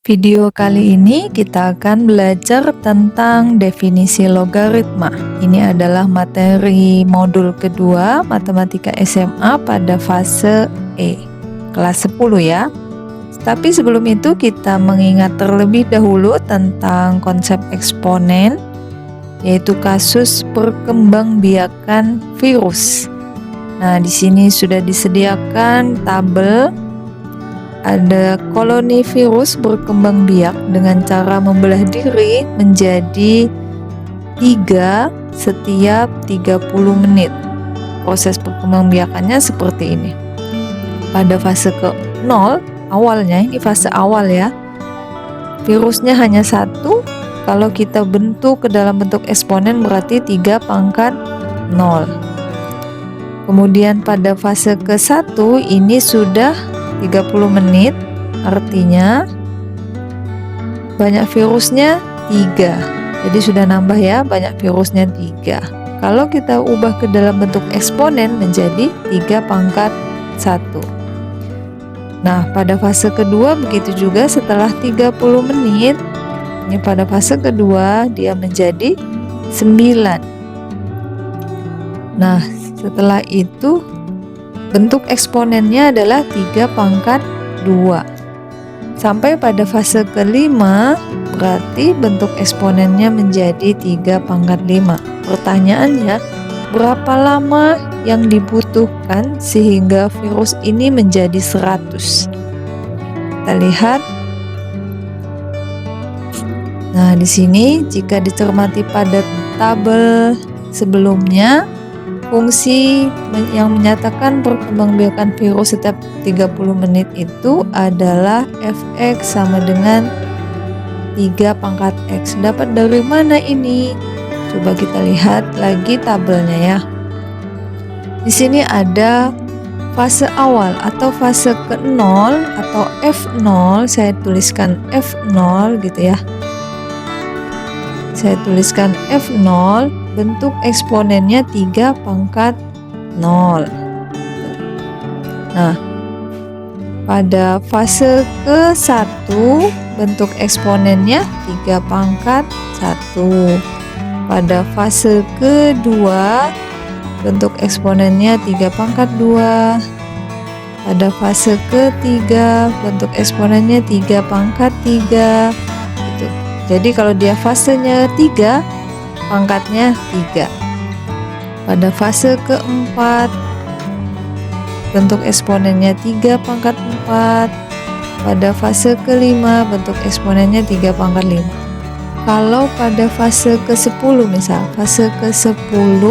Video kali ini kita akan belajar tentang definisi logaritma. Ini adalah materi modul kedua Matematika SMA pada fase E, kelas 10 ya. Tapi sebelum itu kita mengingat terlebih dahulu tentang konsep eksponen, yaitu kasus perkembangbiakan virus. Nah, di sini sudah disediakan tabel. Ada koloni virus berkembang biak dengan cara membelah diri menjadi 3 setiap 30 menit. Proses perkembangbiakannya seperti ini. Pada fase ke-0, awalnya ini fase awal ya, virusnya hanya 1. Kalau kita bentuk ke dalam bentuk eksponen berarti 3 pangkat 0. Kemudian pada fase ke-1 ini sudah 30 menit, artinya banyak virusnya 3. Jadi sudah nambah ya, banyak virusnya 3. Kalau kita ubah ke dalam bentuk eksponen menjadi 3 pangkat 1. Nah, pada fase kedua begitu juga, setelah 30 menit, ini pada fase kedua dia menjadi 9. Nah, setelah itu bentuk eksponennya adalah 3 pangkat 2. Sampai pada fase kelima, berarti bentuk eksponennya menjadi 3 pangkat 5. Pertanyaannya, berapa lama yang dibutuhkan sehingga virus ini menjadi 100? Kita lihat. Nah, di sini jika dicermati pada tabel sebelumnya, fungsi yang menyatakan perkembangbiakan virus setiap 30 menit itu adalah fx sama dengan 3 pangkat x. Dapat dari mana ini? Coba kita lihat lagi tabelnya ya. Di sini ada fase awal atau fase ke-0 atau F0, saya tuliskan F0 gitu ya. Saya tuliskan F0, bentuk eksponennya 3 pangkat 0. Nah, pada fase ke-1 bentuk eksponennya 3 pangkat 1. Pada fase kedua bentuk eksponennya 3 pangkat 2. Pada fase ketiga bentuk eksponennya 3 pangkat 3. Gitu. Jadi kalau dia fasenya 3, pangkatnya 3. Pada fase keempat bentuk eksponennya 3 pangkat 4. Pada fase kelima bentuk eksponennya 3 pangkat 5. Kalau pada fase ke-10 misal, fase ke-10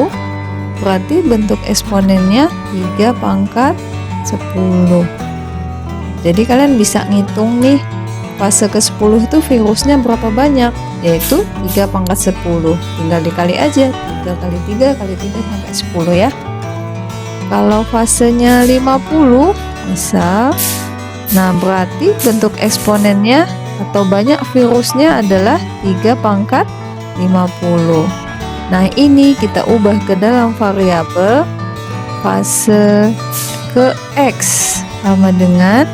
berarti bentuk eksponennya 3 pangkat 10. Jadi kalian bisa ngitung nih, fase ke-10 itu virusnya berapa banyak, yaitu 3 pangkat 10. Tinggal dikali aja, 3 kali 3 kali 3 sampai 10 ya. Kalau fasenya 50 misal, nah berarti bentuk eksponennya atau banyak virusnya adalah 3 pangkat 50. Nah, ini kita ubah ke dalam variabel fase ke x sama dengan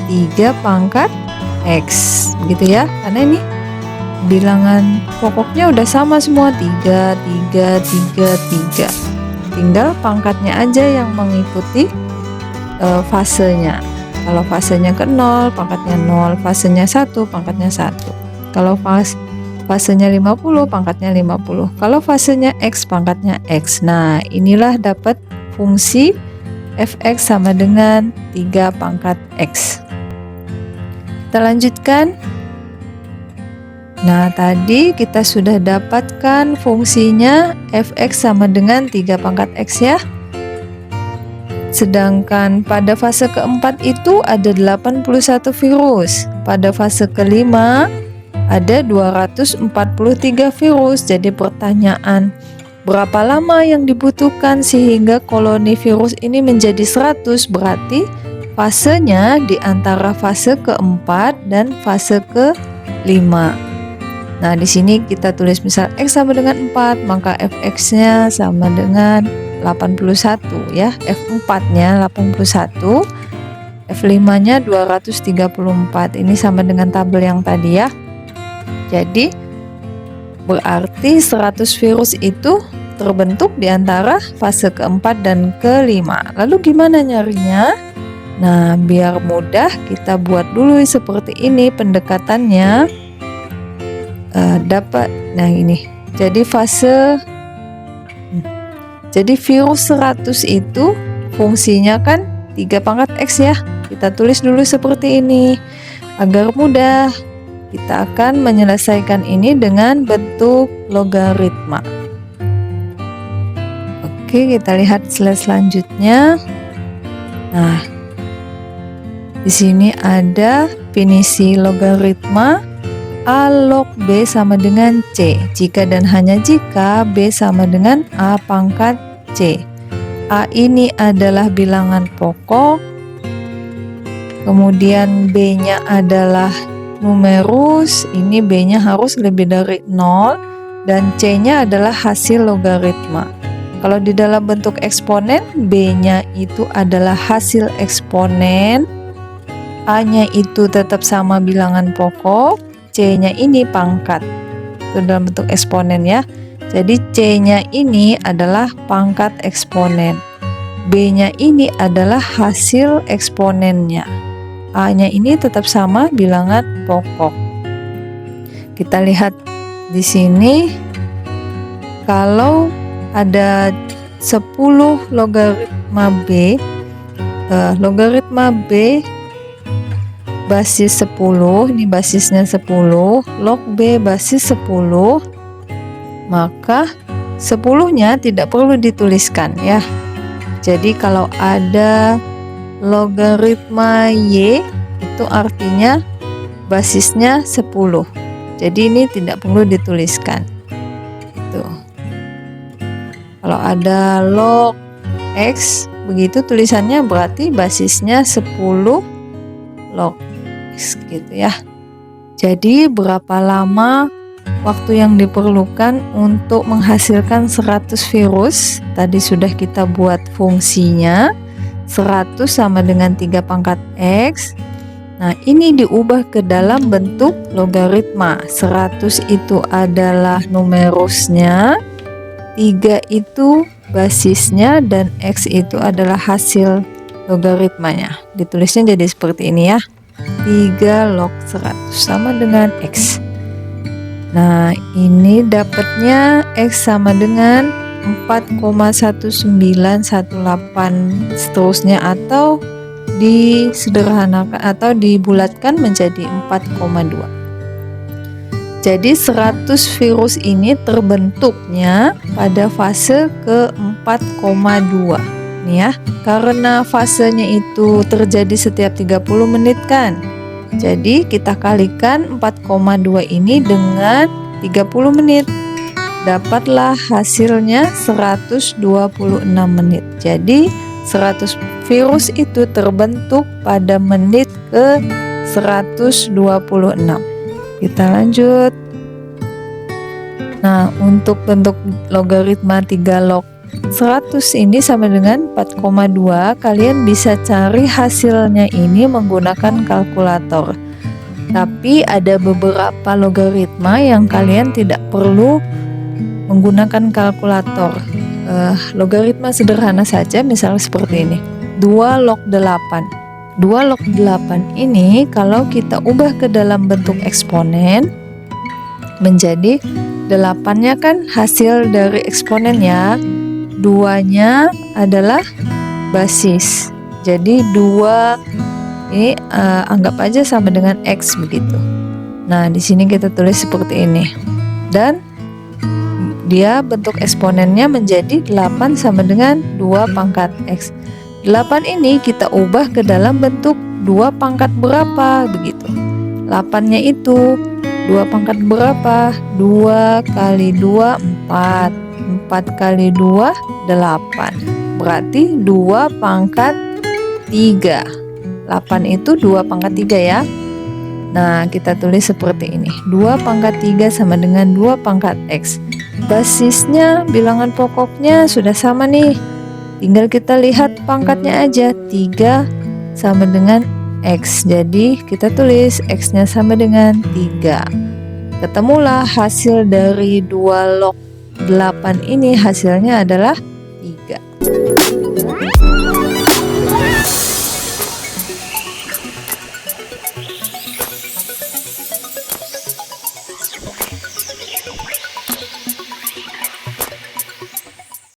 3 pangkat x, begitu ya. Karena ini bilangan pokoknya udah sama semua, 3, 3, 3, 3. Tinggal pangkatnya aja yang mengikuti fasenya. Kalau fasenya ke-0, pangkatnya 0. Fasenya 1, pangkatnya 1. Kalau fasenya 50, pangkatnya 50. Kalau fasenya x, pangkatnya x. Nah, inilah dapat fungsi fx sama dengan 3 pangkat x. Kita lanjutkan. Nah, tadi kita sudah dapatkan fungsinya fx sama dengan 3 pangkat x ya. Sedangkan pada fase keempat itu ada 81 virus. Pada fase kelima ada 243 virus. Jadi pertanyaan, berapa lama yang dibutuhkan sehingga koloni virus ini menjadi 100? Berarti fasenya di antara fase keempat dan fase kelima. Nah, di sini kita tulis misal x sama dengan 4, maka fx-nya sama dengan 81 ya. F4-nya 81. F5-nya 234. Ini sama dengan tabel yang tadi ya. Jadi berarti 100 virus itu terbentuk di antara fase keempat dan kelima. Lalu gimana nyarinya? Nah, biar mudah kita buat dulu seperti ini pendekatannya. Nah ini. Jadi virus 100 itu fungsinya kan 3 pangkat X ya. Kita tulis dulu seperti ini. Agar mudah, kita akan menyelesaikan ini dengan bentuk logaritma. Oke, kita lihat slide selanjutnya. Nah, di sini ada definisi logaritma A log B sama dengan C jika dan hanya jika B sama dengan A pangkat C. A ini adalah bilangan pokok, kemudian B-nya adalah numerus, ini B-nya harus lebih dari 0, dan C-nya adalah hasil logaritma. Kalau di dalam bentuk eksponen, B-nya itu adalah hasil eksponen, A-nya itu tetap sama bilangan pokok, C-nya ini pangkat. Itu dalam bentuk eksponen ya. Jadi C-nya ini adalah pangkat eksponen. B-nya ini adalah hasil eksponennya. A-nya ini tetap sama bilangan pokok. Kita lihat di sini, kalau ada 10 logaritma B, basis 10, ini basisnya 10, log B basis 10, maka 10-nya tidak perlu dituliskan ya. Jadi kalau ada logaritma Y, itu artinya basisnya 10. Jadi ini tidak perlu dituliskan. Tuh. Kalau ada log X, begitu tulisannya berarti basisnya 10 log X gitu ya. Jadi berapa lama waktu yang diperlukan untuk menghasilkan 100 virus? Tadi sudah kita buat fungsinya. 100 sama dengan 3 pangkat X. Nah, ini diubah ke dalam bentuk logaritma. 100 itu adalah numerusnya, 3 itu basisnya, dan X itu adalah hasil logaritmanya. Ditulisnya jadi seperti ini ya. 3 log 100 sama dengan X. Nah, ini dapatnya X sama dengan 4,1918 seterusnya, atau disederhanakan atau dibulatkan menjadi 4,2. Jadi 100 virus ini terbentuknya pada fase ke 4,2 nih ya. Karena fasenya itu terjadi setiap 30 menit kan. Jadi kita kalikan 4,2 ini dengan 30 menit. Dapatlah hasilnya 126 menit. Jadi 100 virus itu terbentuk pada menit ke 126. Kita lanjut. Nah, untuk bentuk logaritma 3 log 100 ini sama dengan 4,2. Kalian bisa cari hasilnya ini menggunakan kalkulator. Tapi ada beberapa logaritma yang kalian tidak perlu menggunakan kalkulator. Logaritma sederhana saja, misalnya seperti ini. 2 log 8. 2 log 8 ini kalau kita ubah ke dalam bentuk eksponen menjadi 8-nya kan hasil dari eksponen ya. 2-nya adalah basis. Jadi 2 ini anggap aja sama dengan X begitu. Nah, di sini kita tulis seperti ini. Dan dia bentuk eksponennya menjadi 8 sama dengan 2 pangkat X. 8 ini kita ubah ke dalam bentuk 2 pangkat berapa begitu. 8-nya itu 2 pangkat berapa? 2 kali 2 4. 4 kali 2 8. Berarti 2 pangkat 3. 8 itu 2 pangkat 3 ya. Nah, kita tulis seperti ini. 2 pangkat 3 sama dengan 2 pangkat X. Basisnya, bilangan pokoknya sudah sama nih. Tinggal kita lihat pangkatnya aja. 3 sama dengan X. Jadi kita tulis X-nya sama dengan 3. Ketemulah hasil dari 2 log 8 ini, hasilnya adalah 3.